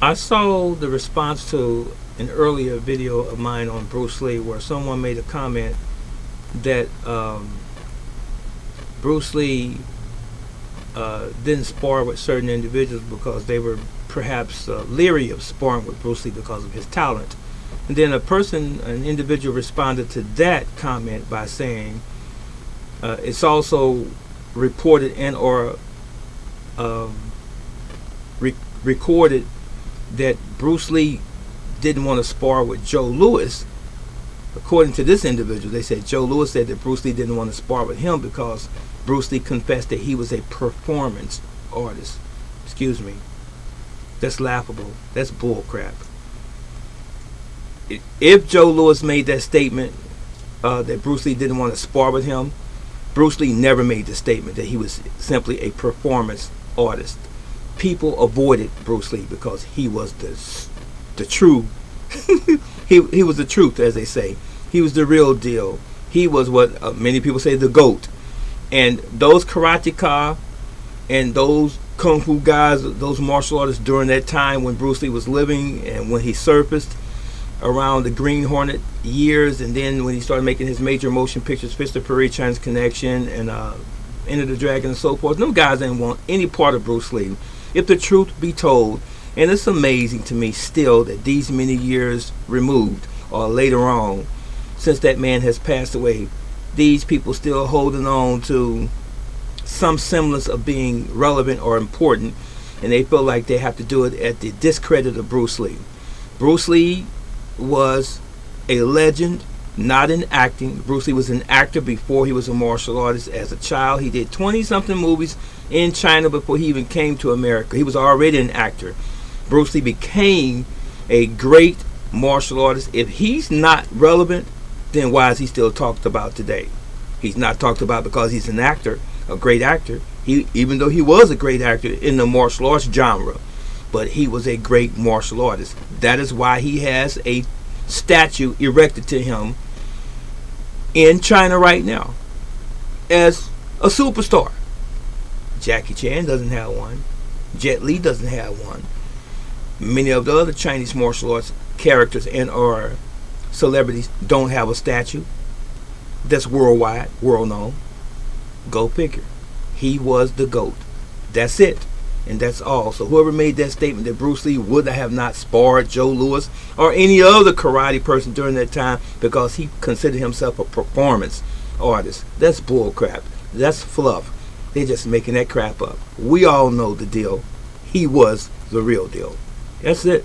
I saw the response to an earlier video of mine on Bruce Lee where someone made a comment that Bruce Lee didn't spar with certain individuals because they were perhaps leery of sparring with Bruce Lee because of his talent. And then an individual responded to that comment by saying it's also reported and or recorded that Bruce Lee didn't want to spar with Joe Louis. According to this individual, they said Joe Louis said that Bruce Lee didn't want to spar with him because Bruce Lee confessed that he was a performance artist. Excuse me. That's laughable. That's bull crap. If Joe Louis made that statement that Bruce Lee didn't want to spar with him, Bruce Lee never made the statement that he was simply a performance artist. People avoided Bruce Lee because he was the true he was the truth, as they say. He was the real deal. He was what many people say, the GOAT. And those karateka and those kung fu guys, those martial artists during that time when Bruce Lee was living and when he surfaced around the Green Hornet years, and then when he started making his major motion pictures, Fist of Fury, Chinese Connection, and Enter the Dragon and so forth, them guys didn't want any part of Bruce Lee. If the truth be told, and it's amazing to me still that these many years removed or later on, since that man has passed away, these people still holding on to some semblance of being relevant or important, and they feel like they have to do it at the discredit of Bruce Lee. Bruce Lee was a legend, not in acting. Bruce Lee was an actor before he was a martial artist. As a child, he did 20-something movies in China before he even came to America. He was already an actor. Bruce Lee became a great martial artist. If he's not relevant, then why is he still talked about today? He's not talked about because he's an actor, a great actor. Even though he was a great actor in the martial arts genre, but he was a great martial artist. That is why he has a statue erected to him in China right now as a superstar. Jackie Chan doesn't have one. Jet Li doesn't have one. Many of the other Chinese martial arts characters and or celebrities don't have a statue that's worldwide, world known. Go figure. He was the GOAT. That's it. And that's all. So whoever made that statement that Bruce Lee would have not sparred Joe Louis or any other karate person during that time because he considered himself a performance artist, that's bull crap. That's fluff. They're just making that crap up. We all know the deal. He was the real deal. That's it.